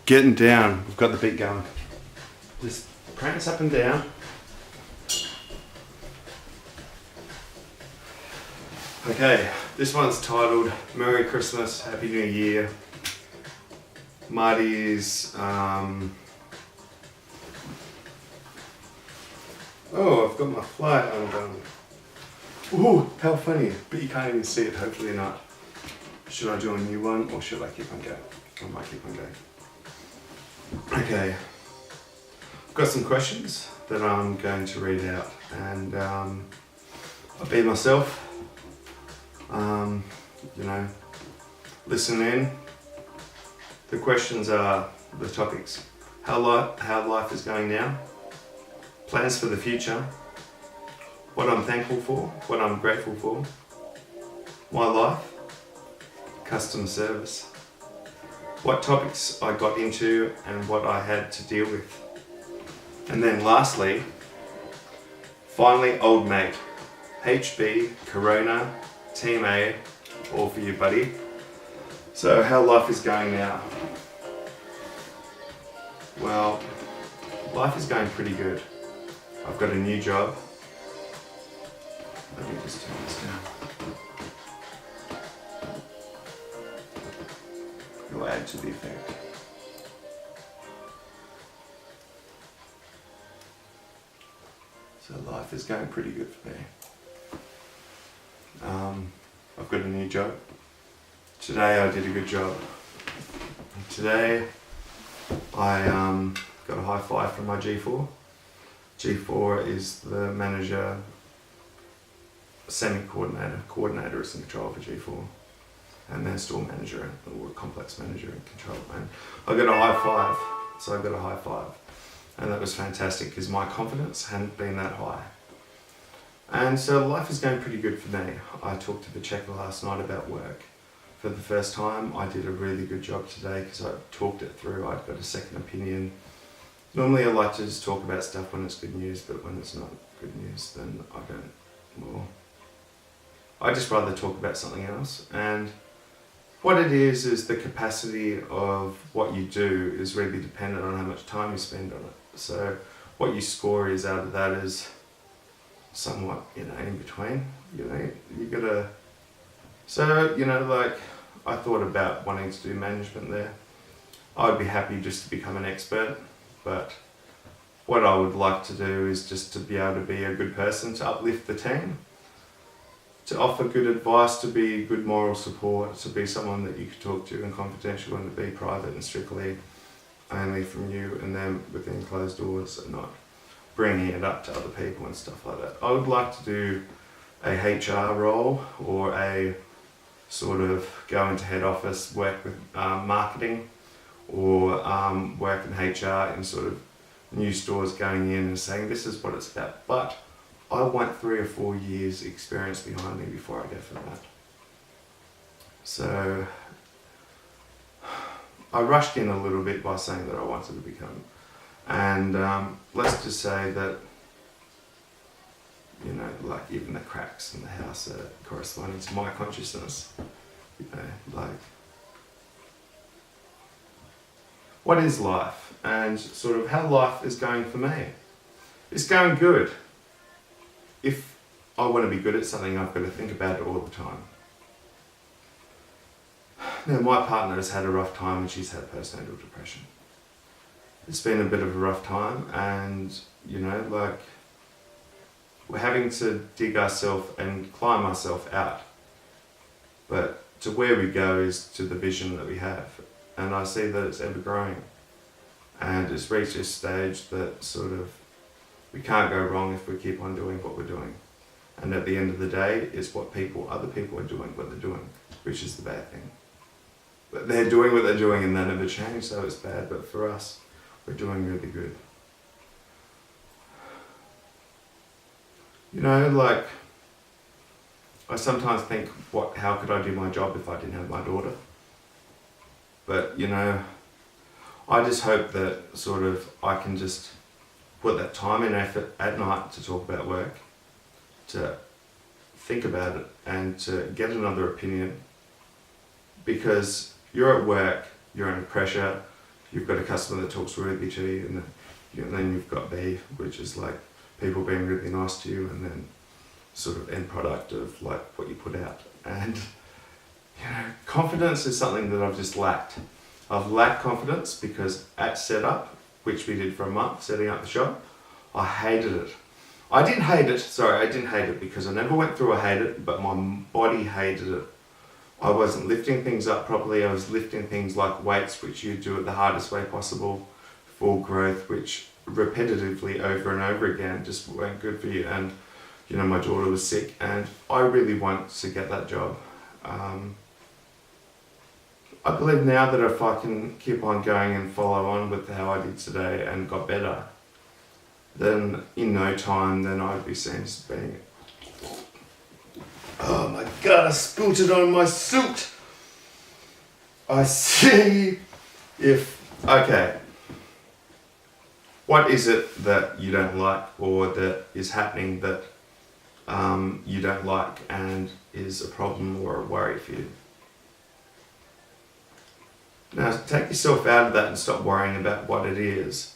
getting down. We've got the beat going. Just prance up and down. Okay, this one's titled Merry Christmas, Happy New Year. Marty is, oh, I've got my flight undone. Ooh, how funny, but you can't even see it, hopefully not. Should I do a new one or should I keep on going? I might keep on going. Okay, I've got some questions that I'm going to read out and I'll be myself. Listen in. The questions are the topics. How life is going now, plans for the future, what I'm thankful for, what I'm grateful for, my life, customer service, what topics I got into and what I had to deal with. And then lastly, finally, old mate, HB, Corona, Team A, all for you, buddy. So how life is going now? Well, life is going pretty good. I've got a new job. Let me just turn this down. It'll add to the effect. So life is going pretty good for me. I've got a new job. Today I did a good job. Today I got a high five from my G4. G4 is the manager, semi-coordinator. Coordinator is in control for G4. And then store manager or complex manager in control. And I got a high five. So I got a high five. And that was fantastic because my confidence hadn't been that high. And so life is going pretty good for me. I talked to the checker last night about work. For the first time, I did a really good job today because I talked it through. I'd got a second opinion. Normally I like to just talk about stuff when it's good news, but when it's not good news, then I don't. Well, I just rather talk about something else. And what it is the capacity of what you do is really dependent on how much time you spend on it. So what you score is out of that is somewhat, in between. You gotta. So, like, I thought about wanting to do management there. I'd be happy just to become an expert, but what I would like to do is just to be able to be a good person, to uplift the team, to offer good advice, to be good moral support, to be someone that you could talk to and confidential and to be private and strictly only from you and them within closed doors and not bringing it up to other people and stuff like that. I would like to do a HR role or a sort of go into head office, work with marketing or work in HR in sort of new stores going in and saying this is what it's about. But I want 3 or 4 years experience behind me before I go for that. So I rushed in a little bit by saying that I wanted to become. And let's just say that, like even the cracks in the house are corresponding to my consciousness. Like, what is life? And sort of how life is going for me. It's going good. If I want to be good at something, I've got to think about it all the time. Now, my partner has had a rough time and she's had postnatal depression. It's been a bit of a rough time and, we're having to dig ourselves and climb ourselves out. But to where we go is to the vision that we have. And I see that it's ever growing. And it's reached this stage that sort of we can't go wrong if we keep on doing what we're doing. And at the end of the day, it's what other people are doing, what they're doing, which is the bad thing. But they're doing what they're doing and they never change, so it's bad. But for us, we're doing really good. Like, I sometimes think, how could I do my job if I didn't have my daughter? But, I just hope that sort of I can just put that time and effort at night to talk about work, to think about it and to get another opinion. Because you're at work, you're under pressure, you've got a customer that talks rudely to you, and then you've got B, which is like people being really nice to you, and then sort of end product of like what you put out. And confidence is something that I've just lacked. I've lacked confidence because at setup, which we did for a month, setting up the shop, I hated it. I didn't hate it because I never went through a hate it, but my body hated it. I wasn't lifting things up properly. I was lifting things like weights, which you do it the hardest way possible, full growth, which repetitively over and over again just weren't good for you. And my daughter was sick, and I really want to get that job. I believe now that if I can keep on going and follow on with how I did today and got better, then in no time, then I'd be seen as being, oh my God, I spilt it on my suit. I see okay. What is it that you don't like, or that is happening that you don't like and is a problem or a worry for you? Now take yourself out of that and stop worrying about what it is,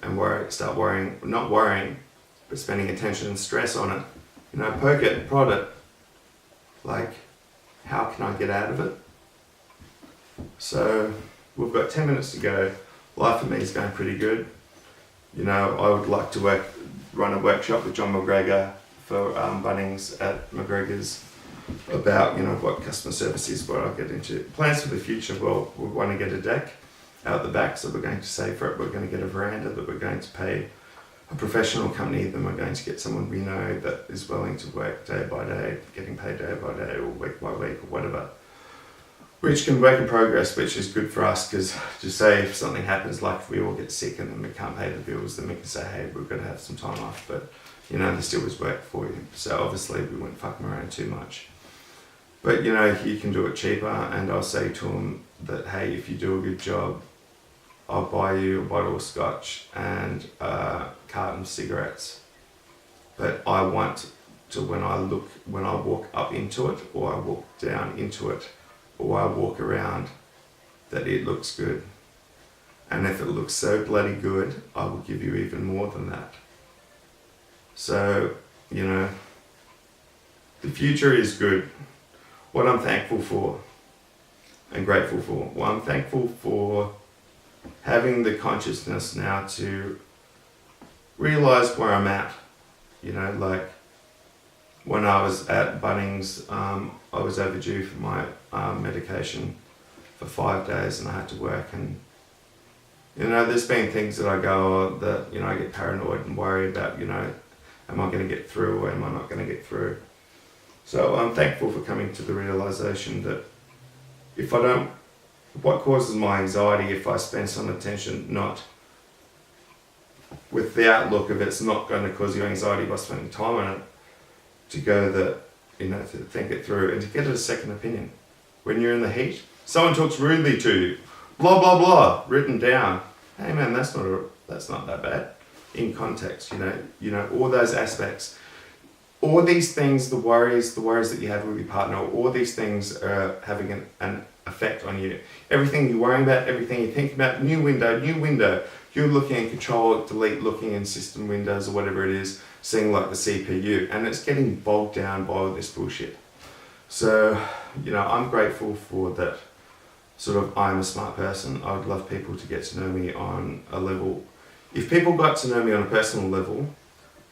and start worrying, not worrying, but spending attention and stress on it. Poke it, prod it. Like, how can I get out of it? So we've got 10 minutes to go. Life for me is going pretty good. I would like to run a workshop with John McGregor for Bunnings at McGregor's about what customer service is, what I'll get into. Plans for the future, well, we want to get a deck out the back, so we're going to save for it. We're going to get a veranda that we're going to pay a professional company, then we're going to get someone we know that is willing to work day by day, getting paid day by day or week by week or whatever, which can work in progress, which is good for us, because just say if something happens, like if we all get sick and then we can't pay the bills, then we can say, hey, we've got to have some time off, but there still was work for you. So obviously we weren't fucking around too much. But you can do it cheaper, and I'll say to them that, hey, if you do a good job, I'll buy you a bottle of scotch and a carton of cigarettes. But I want to, when I walk up into it, or I walk down into it, or I walk around, that it looks good. And if it looks so bloody good, I will give you even more than that. So, the future is good. What I'm thankful for and grateful for. Well, I'm thankful for having the consciousness now to realize where I'm at. Like when I was at Bunnings, I was overdue for my medication for 5 days, and I had to work, and there's been things that I go that I get paranoid and worry about, am I going to get through or am I not going to get through? So I'm thankful for coming to the realization that what causes my anxiety, if I spend some attention not with the outlook of it's not going to cause you anxiety by spending time on it, to go that, to think it through and to get a second opinion. When you're in the heat, someone talks rudely to you, blah, blah, blah, written down. Hey man, that's not that bad. In context, all those aspects. All these things, the worries that you have with your partner, all these things are having an effect on you. Everything you're worrying about, everything you think about, new window, you're looking in control, delete, looking in system windows or whatever it is, seeing like the CPU, and it's getting bogged down by all this bullshit. So, I'm grateful for that. Sort of, I'm a smart person. I would love people to get to know me on a level. If people got to know me on a personal level,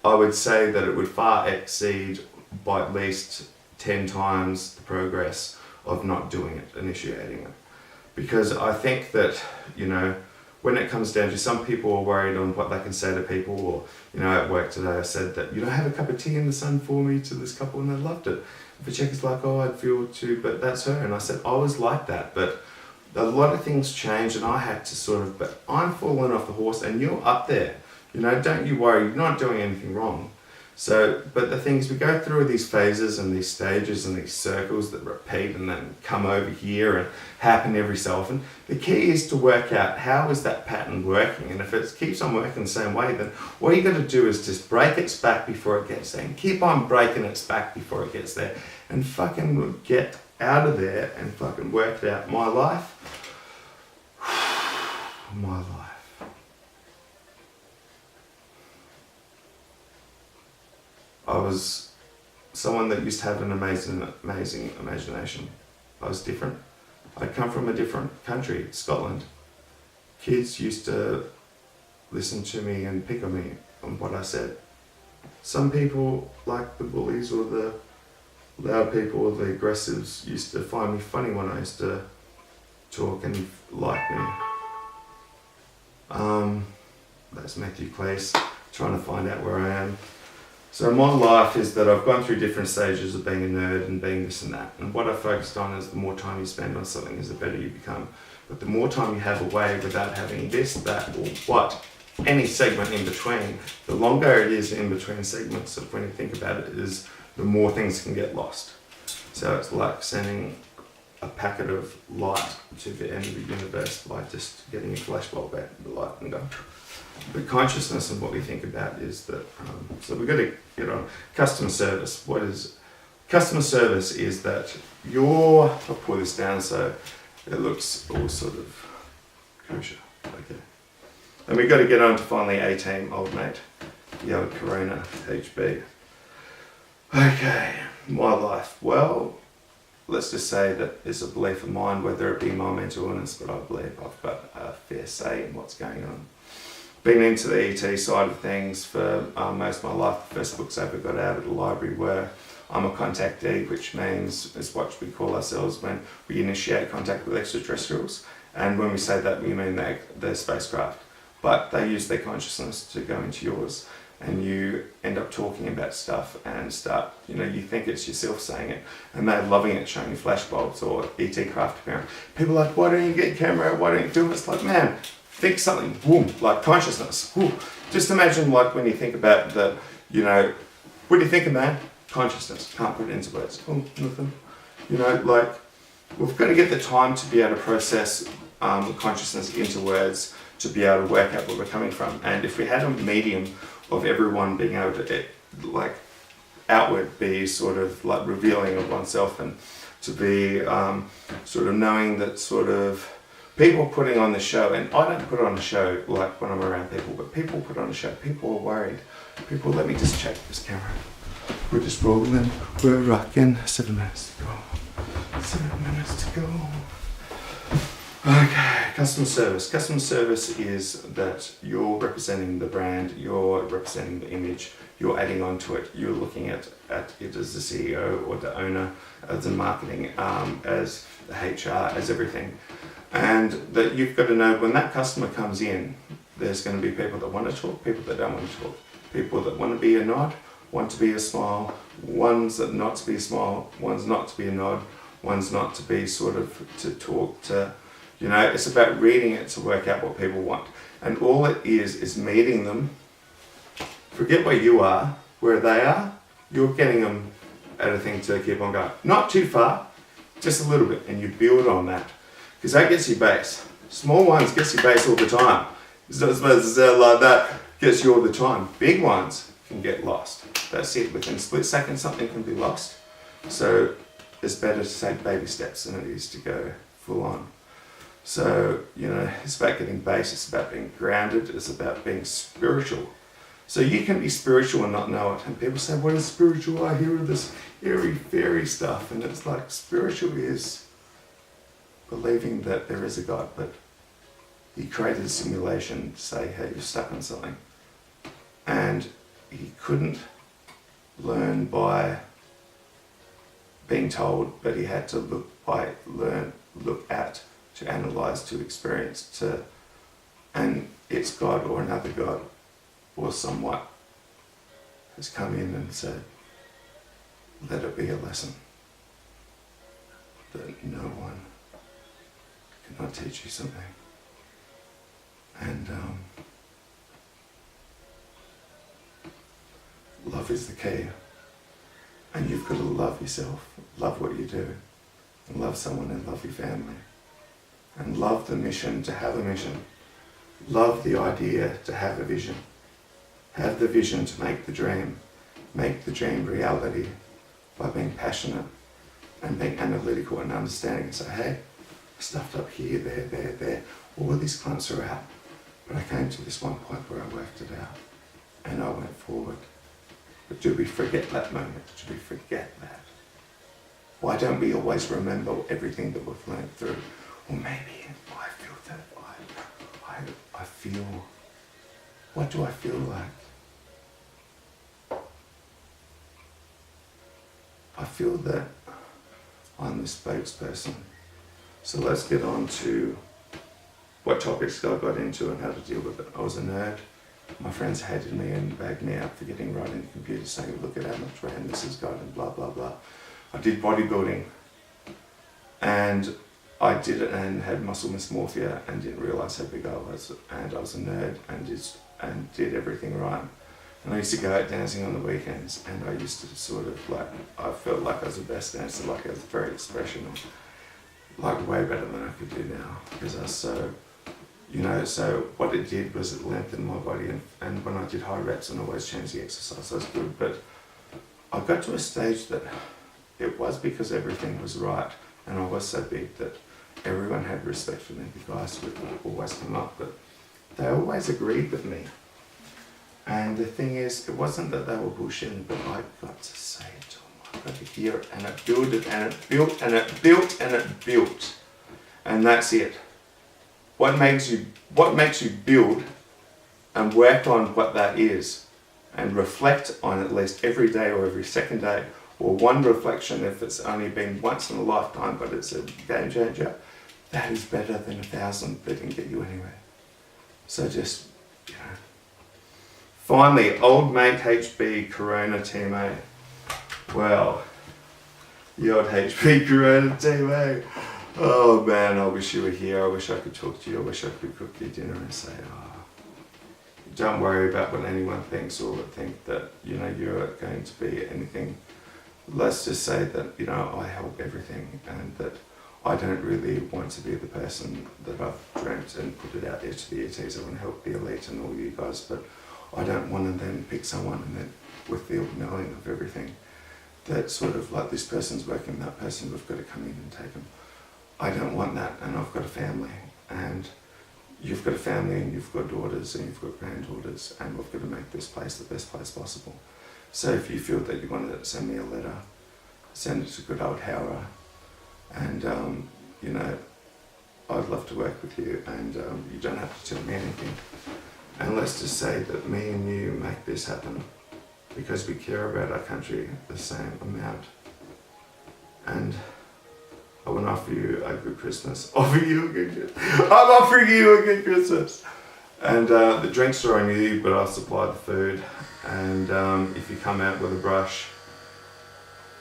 I would say that it would far exceed by at least 10 times the progress of not doing it, initiating it. Because I think that, when it comes down to, some people are worried on what they can say to people, or, at work today I said that, have a cup of tea in the sun for me to this couple, and they loved it. If a chick is like, oh, I'd feel too, but that's her. And I said, I was like that, but a lot of things changed, and I had to but I'm falling off the horse and you're up there. Don't you worry, you're not doing anything wrong. So, but the thing is, we go through these phases and these stages and these circles that repeat and then come over here and happen every so often. The key is to work out how is that pattern working, and if it keeps on working the same way, then all you got to do is just break its back before it gets there, and keep on breaking its back before it gets there, and fucking get out of there and fucking work it out. My life, I was someone that used to have an amazing imagination. I was different. I come from a different country, Scotland. Kids used to listen to me and pick on me on what I said. Some people, like the bullies or the loud people or the aggressives, used to find me funny when I used to talk and like me. That's Matthew Clace, trying to find out where I am. So my life is that I've gone through different stages of being a nerd and being this and that. And what I focused on is the more time you spend on something is the better you become. But the more time you have away without having this, that, or what, any segment in between, the longer it is in between segments of when you think about it, is the more things can get lost. So it's like sending a packet of light to the end of the universe by just getting a flashbulb out of the light and go. But consciousness and what we think about is that, so we've got to get on customer service. What is customer service? Is that I'll pull this down so it looks all sort of kosher. Okay. And we've got to get on to finally A-Team, old mate, Yo Corona, HB. Okay, my life. Well, let's just say that it's a belief of mine, whether it be my mental illness, but I believe I've got a fair say in what's going on. Been into the ET side of things for most of my life. The first books I ever got out of the library were I'm a contactee, which means is what we call ourselves when we initiate contact with extraterrestrials. And when we say that, we mean they're spacecraft. But they use their consciousness to go into yours. And you end up talking about stuff and start, you think it's yourself saying it. And they're loving it, showing you flashbulbs or ET craft appearance. People are like, why don't you get camera out? Why don't you film it? It's like, man, think something, boom, like consciousness. Whoom. Just imagine like when you think about what do you think of, man? Consciousness. Can't put it into words. Oh, nothing. Like we've got to get the time to be able to process consciousness into words to be able to work out where we're coming from. And if we had a medium of everyone being able to, like, outward be sort of like revealing of oneself and to be sort of knowing that sort of people putting on the show, and I don't put on a show like when I'm around people, but people put on a show. People are worried. People, let me just check this camera. We're just rolling, we're rocking. 7 minutes to go. 7 minutes to go. Okay, customer service. Customer service is that you're representing the brand, you're representing the image, you're adding on to it, you're looking at it as the CEO or the owner, as the marketing, as the HR, as everything. And that you've got to know when that customer comes in, there's going to be people that want to talk, people that don't want to talk, people that want to be a nod, want to be a smile, ones that not to be a smile, ones not to be a nod, ones not to be sort of to talk to. It's about reading it to work out what people want. And all it is meeting them. Forget where you are, where they are. You're getting them at a thing to keep on going. Not too far, just a little bit. And you build on that. Because that gets you base. Small ones gets you base all the time. It's not supposed to sound like that. Gets you all the time. Big ones can get lost. That's it. Within a split second, something can be lost. So it's better to take baby steps than it is to go full on. So, it's about getting base, it's about being grounded, it's about being spiritual. So you can be spiritual and not know it. And people say, what is spiritual? I hear this airy, fairy stuff. And it's like, spiritual is believing that there is a God, but he created a simulation to say, hey, you're stuck on something. And he couldn't learn by being told, but he had to look at, to analyze, to experience, and it's God or another God or somewhat has come in and said, let it be a lesson that no one cannot teach you something. And love is the key. And you've got to love yourself, love what you do, and love someone and love your family. And love the mission to have a mission. Love the idea to have a vision. Have the vision to make the dream reality by being passionate and being analytical and understanding and say, hey, I stuffed up here, there. All of these clumps are out. But I came to this one point where I worked it out and I went forward. But do we forget that moment? Do we forget that? Why don't we always remember everything that we've learned through? Or maybe I feel that I feel, what do I feel like? I feel that I'm the spokesperson. So let's get on to what topics I got into and how to deal with it. I was a nerd. My friends hated me and bagged me up for getting right into computers, saying, look at how much RAM this has got and blah, blah, blah. I did bodybuilding and I did it and had muscle dysmorphia and didn't realise how big I was. And I was a nerd and did everything right. And I used to go out dancing on the weekends and I used to sort of like, I felt like I was the best dancer, like I was very expressional, like way better than I could do now because I was so, so what it did was it lengthened my body and when I did high reps and always changed the exercise, I was good. But I got to a stage that it was because everything was right and I was so big that everyone had respect for me. The guys would always come up, but they always agreed with me. And the thing is, it wasn't that they were bullshitting, but I got to say it to them. I got to hear it, and it built and it built and it built and it built. And that's it. What makes you build and work on what that is and reflect on at least every day or every second day, or one reflection if it's only been once in a lifetime, but it's a game changer, that is better than 1,000 that didn't get you anywhere. So just, Finally, old mate HB Corona team A. Well, the old HB Corona team A. Oh man, I wish you were here. I wish I could talk to you. I wish I could cook you dinner and say, don't worry about what anyone thinks or think that, you're going to be anything. Let's just say that, I help everything and that I don't really want to be the person that I've dreamt and put it out there to the ETs. I want to help the elite and all you guys, but I don't want to then pick someone and then with the knowing of everything that sort of like this person's working, that person, we've got to come in and take them. I don't want that, and I've got a family and you've got a family and you've got daughters and you've got granddaughters and we've got to make this place the best place possible. So if you feel that you want to send me a letter, send it to good old Howrah and I'd love to work with you and you don't have to tell me anything. And let's just say that me and you make this happen because we care about our country the same amount. And I want to offer you a good Christmas. I'm offering you a good Christmas. And the drinks are on you, but I'll supply the food. And if you come out with a brush,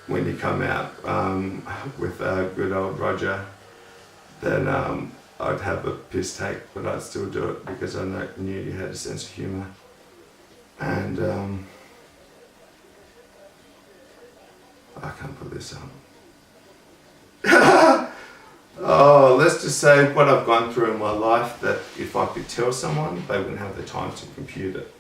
when you come out with good old Roger, then I'd have a piss take, but I'd still do it because I knew you had a sense of humour. And I can't put this up. Oh, let's just say what I've gone through in my life, that if I could tell someone, they wouldn't have the time to compute it.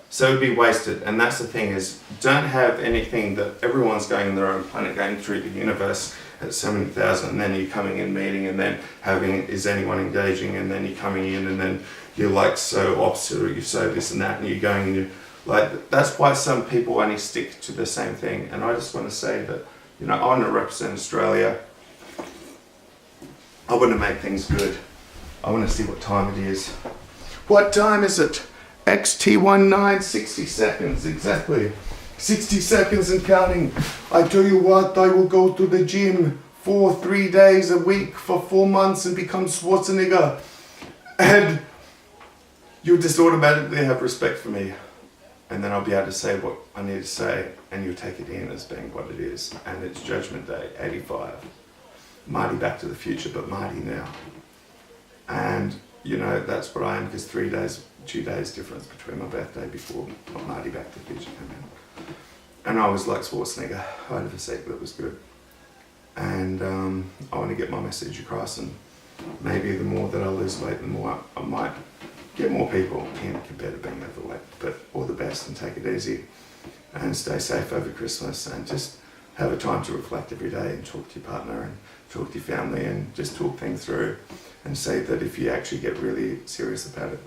So it'd be wasted. And that's the thing is, don't have anything that everyone's going on their own planet, going through the universe at so many thousand, and then you're coming in meeting and then having, is anyone engaging, and then you're coming in and then you're like so opposite, or you're so this and that, and you're going and you're like, that's why some people only stick to the same thing. And I just want to say that, I want to represent Australia. I want to make things good. I want to see what time it is. What time is it? XT19, 60 seconds, exactly. 60 seconds and counting. I tell you what, I will go to the gym for 3 days a week for 4 months and become Schwarzenegger. And you'll just automatically have respect for me. And then I'll be able to say what I need to say, and you'll take it in as being what it is. And it's Judgment Day, 85. Marty Back to the Future, but Marty now. And that's what I am, because 2 days difference between my birthday before Marty Back to the Future came in. And I was like Schwarzenegger. I had a physique that was good. And I want to get my message across, and maybe the more that I lose weight, the more I might get more people in compared to being overweight. But all the best, and take it easy and stay safe over Christmas, and just have a time to reflect every day and talk to your partner and talk to your family and just talk things through, and say that if you actually get really serious about it,